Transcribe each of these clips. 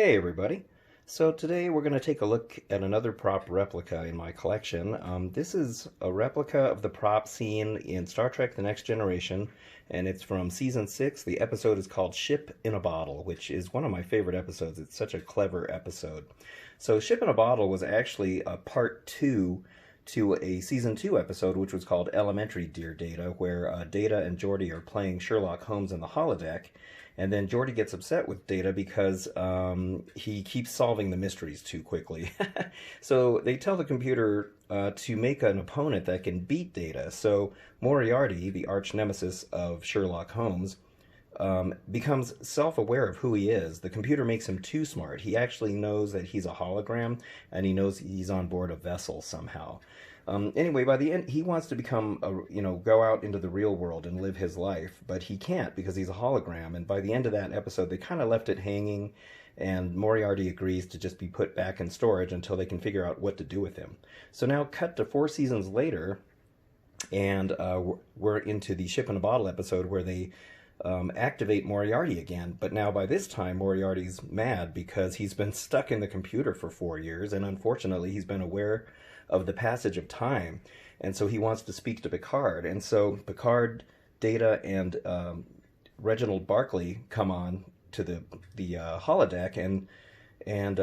Hey everybody. So today we're going to take a look at another prop replica in my collection. This is a replica of the prop seen in Star Trek The Next Generation, and it's from Season 6. The episode is called Ship in a Bottle, which is one of my favorite episodes. It's such a clever episode. So Ship in a Bottle was actually a part 2 to a Season 2 episode, which was called Elementary, Dear Data, where Data and Geordi are playing Sherlock Holmes in the holodeck. And then Geordi gets upset with Data because he keeps solving the mysteries too quickly. So they tell the computer to make an opponent that can beat Data. So Moriarty, the arch nemesis of Sherlock Holmes, becomes self-aware of who he is. The computer makes him too smart. He actually knows that he's a hologram, and he knows he's on board a vessel somehow. Anyway, by the end, he wants to become, go out into the real world and live his life, but he can't because he's a hologram. And by the end of that episode, they kind of left it hanging, and Moriarty agrees to just be put back in storage until they can figure out what to do with him. So now, cut to 4 seasons later, and we're into the Ship in a Bottle episode where they activate Moriarty again. But now by this time, Moriarty's mad because he's been stuck in the computer for 4 years, and unfortunately he's been aware of the passage of time, and so he wants to speak to Picard. And so Picard, Data, and Reginald Barclay come on to the holodeck, and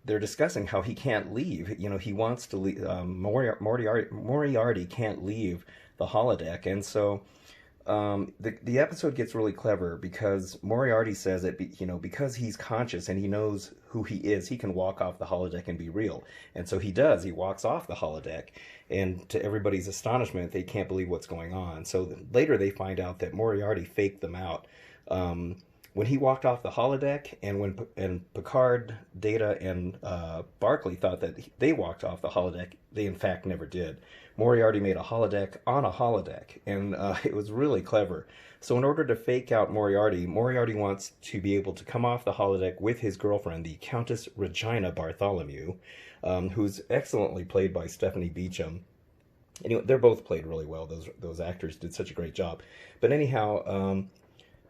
they're discussing how he can't leave. He wants to leave. Moriarty can't leave the holodeck, and so the episode gets really clever because Moriarty says that because he's conscious and he knows who he is, he can walk off the holodeck and be real. And so he does. He walks off the holodeck, and to everybody's astonishment, they can't believe what's going on. So later they find out that Moriarty faked them out. When he walked off the holodeck, and Picard, Data, and Barclay thought that they walked off the holodeck, they in fact never did. Moriarty made a holodeck on a holodeck, and it was really clever. So in order to fake out Moriarty wants to be able to come off the holodeck with his girlfriend, the Countess Regina Bartholomew, who's excellently played by Stephanie Beacham. Anyway, they're both played really well. Those actors did such a great job. But anyhow,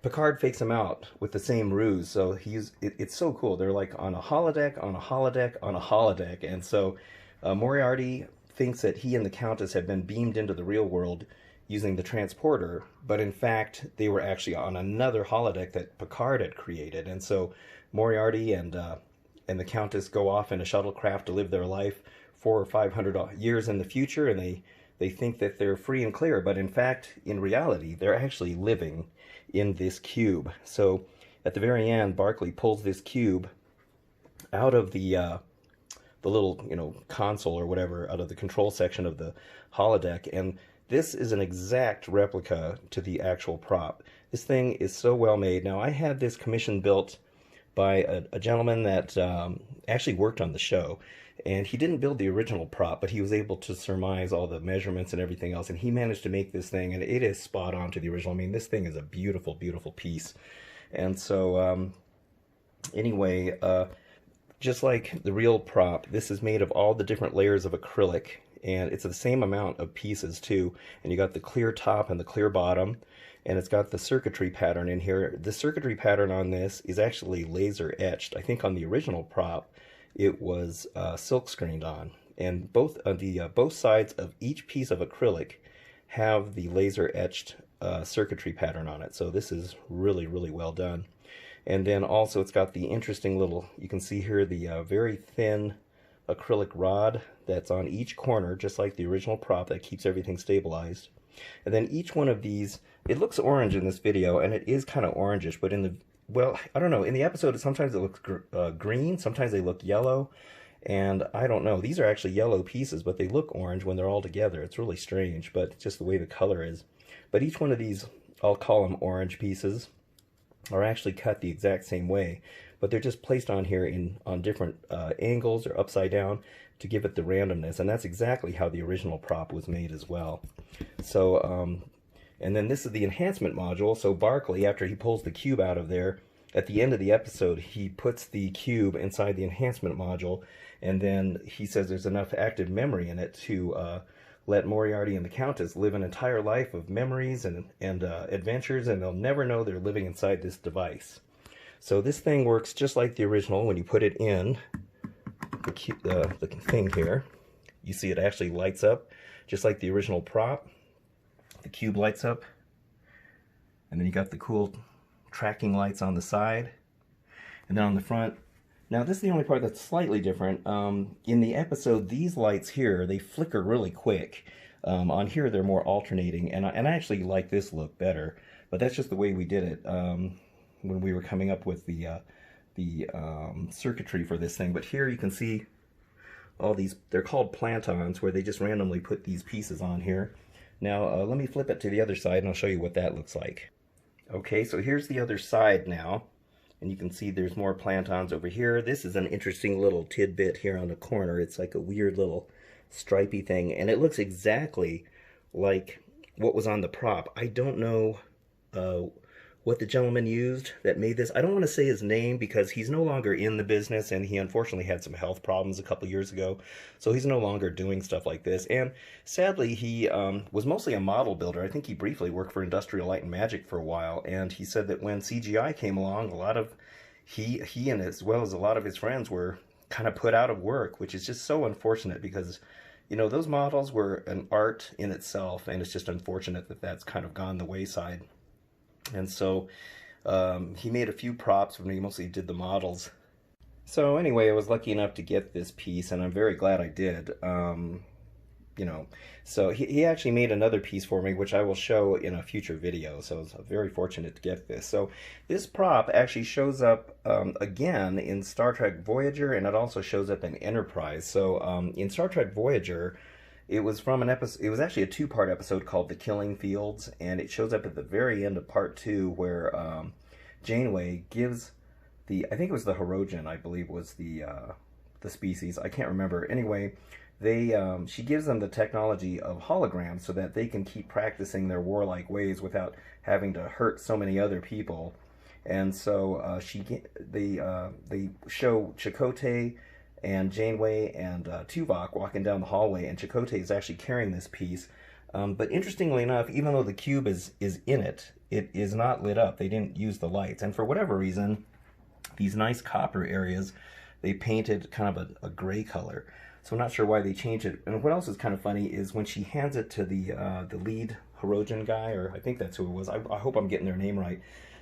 Picard fakes him out with the same ruse, so it's so cool. They're like on a holodeck, on a holodeck, on a holodeck, and so Moriarty thinks that he and the Countess have been beamed into the real world using the transporter, but in fact they were actually on another holodeck that Picard had created. And so Moriarty and the Countess go off in a shuttlecraft to live their life 400 or 500 years in the future, and they think that they're free and clear, but in fact, in reality, they're actually living in this cube. So at the very end, Barclay pulls this cube out of the little console or whatever, out of the control section of the holodeck, and this is an exact replica to the actual prop. This thing is so well made. Now, I had this commission built by a gentleman that actually worked on the show, and he didn't build the original prop, but he was able to surmise all the measurements and everything else, and he managed to make this thing, and it is spot on to the original. I mean, this thing is a beautiful, beautiful piece. And so anyway, just like the real prop, this is made of all the different layers of acrylic, and it's the same amount of pieces too. And you got the clear top and the clear bottom, and it's got the circuitry pattern in here. The circuitry pattern on this is actually laser etched. I think on the original prop it was silk screened on, and both sides of each piece of acrylic have the laser etched circuitry pattern on it. So this is really, really well done. And then also it's got the interesting little, you can see here the very thin acrylic rod that's on each corner, just like the original prop, that keeps everything stabilized. And then each one of these, it looks orange in this video, and it is kind of orangish, but I don't know, in the episode sometimes it looks green, sometimes they look yellow, and I don't know. These are actually yellow pieces, but they look orange when they're all together. It's really strange, but just the way the color is. But each one of these, I'll call them orange pieces, are actually cut the exact same way, but they're just placed on here on different angles or upside down to give it the randomness, and that's exactly how the original prop was made as well. So and then this is the enhancement module. So Barclay, after he pulls the cube out of there, at the end of the episode, he puts the cube inside the enhancement module, and then he says there's enough active memory in it to let Moriarty and the Countess live an entire life of memories and adventures, and they'll never know they're living inside this device. So this thing works just like the original. When you put it in the thing here, you see it actually lights up just like the original prop. The cube lights up, and then you got the cool tracking lights on the side, and then on the front. Now this is the only part that's slightly different. In the episode, these lights here, they flicker really quick. On here, they're more alternating, and I actually like this look better, but that's just the way we did it when we were coming up with the circuitry for this thing. But here you can see all these, they're called plantons, where they just randomly put these pieces on here. Now let me flip it to the other side and I'll show you what that looks like. Okay, so here's the other side now, and you can see there's more plantons over here. This is an interesting little tidbit here on the corner. It's like a weird little stripy thing, and it looks exactly like what was on the prop. I don't know what the gentleman used that made this. I don't want to say his name because he's no longer in the business, and he unfortunately had some health problems a couple years ago, so he's no longer doing stuff like this. And sadly, he was mostly a model builder. I think he briefly worked for Industrial Light and Magic for a while, and he said that when CGI came along, a lot of he and as well as a lot of his friends were kind of put out of work, which is just so unfortunate because, you know, those models were an art in itself, and it's just unfortunate that that's kind of gone the wayside. And so he made a few props when he mostly did the models. So anyway, I was lucky enough to get this piece, and I'm very glad I did. You know, so he actually made another piece for me, which I will show in a future video. So I was very fortunate to get this. So this prop actually shows up again in Star Trek Voyager, and it also shows up in Enterprise. So in Star Trek Voyager, it was from an episode. It was actually a two-part episode called "The Killing Fields," and it shows up at the very end of part 2, where Janeway gives I think it was the Hirogen, I believe, was the species. I can't remember. Anyway, she gives them the technology of holograms so that they can keep practicing their warlike ways without having to hurt so many other people. And so they show Chakotay and Janeway and Tuvok walking down the hallway, and Chakotay is actually carrying this piece. But interestingly enough, even though the cube is in it, it is not lit up. They didn't use the lights. And for whatever reason, these nice copper areas, they painted kind of a gray color. So I'm not sure why they changed it. And what else is kind of funny is when she hands it to the lead Hirogen guy, or I think that's who it was. I hope I'm getting their name right.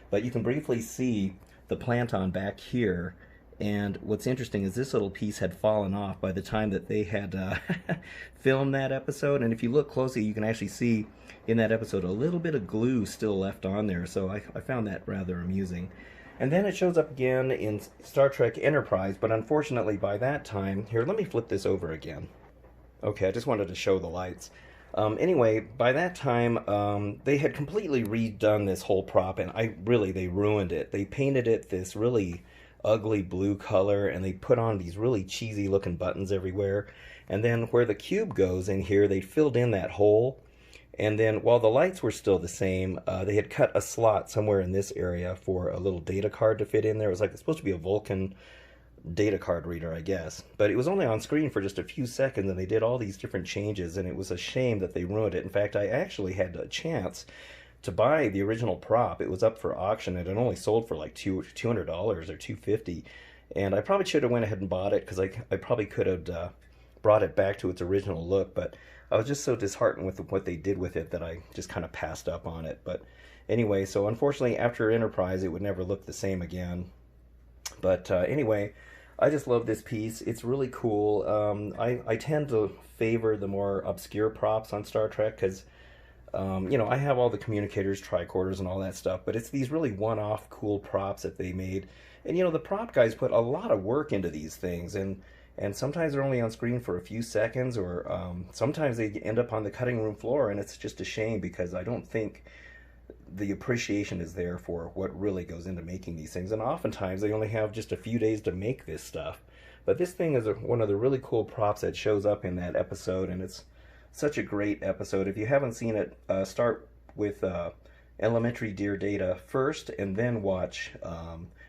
But you can briefly see the planton back here. And what's interesting is this little piece had fallen off by the time that they had filmed that episode. And if you look closely, you can actually see in that episode a little bit of glue still left on there. So I found that rather amusing. And then it shows up again in Star Trek Enterprise, but unfortunately by that time, here, let me flip this over again. Okay, I just wanted to show the lights. Anyway, by that time, they had completely redone this whole prop, and they ruined it. They painted it this really ugly blue color, and they put on these really cheesy looking buttons everywhere. And then where the cube goes in here, they filled in that hole. And then while the lights were still the same, they had cut a slot somewhere in this area for a little data card to fit in there. It was like it's supposed to be a Vulcan data card reader, I guess. But it was only on screen for just a few seconds, and they did all these different changes, and it was a shame that they ruined it. In fact, I actually had a chance to buy the original prop. It was up for auction, and it only sold for like $200 or $250. And I probably should have went ahead and bought it, because I probably could have brought it back to its original look, but I was just so disheartened with what they did with it that I just kind of passed up on it. But anyway, so unfortunately after Enterprise, it would never look the same again. But anyway, I just love this piece. It's really cool. I tend to favor the more obscure props on Star Trek because, you know, I have all the communicators, tricorders, and all that stuff, but it's these really one-off cool props that they made. And, you know, the prop guys put a lot of work into these things, and sometimes they're only on screen for a few seconds, or sometimes they end up on the cutting room floor, and it's just a shame because I don't think the appreciation is there for what really goes into making these things. And oftentimes they only have just a few days to make this stuff. But this thing is one of the really cool props that shows up in that episode, and it's such a great episode. If you haven't seen it, start with Elementary Dear Data first, and then watch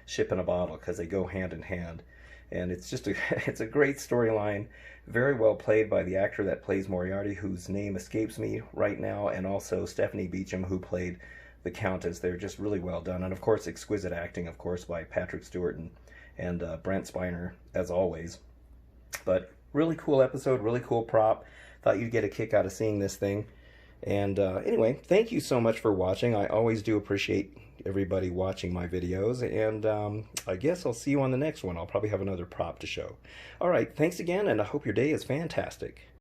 Ship in a Bottle, because they go hand in hand. And it's just it's a great storyline, very well played by the actor that plays Moriarty, whose name escapes me right now, and also Stephanie Beacham, who played the Countess. They're just really well done, and of course, exquisite acting, of course, by Patrick Stewart and Brent Spiner, as always. But really cool episode, really cool prop. Thought you'd get a kick out of seeing this thing. And anyway, thank you so much for watching. I always do appreciate everybody watching my videos, and I guess I'll see you on the next one. I'll probably have another prop to show. All right, thanks again, and I hope your day is fantastic.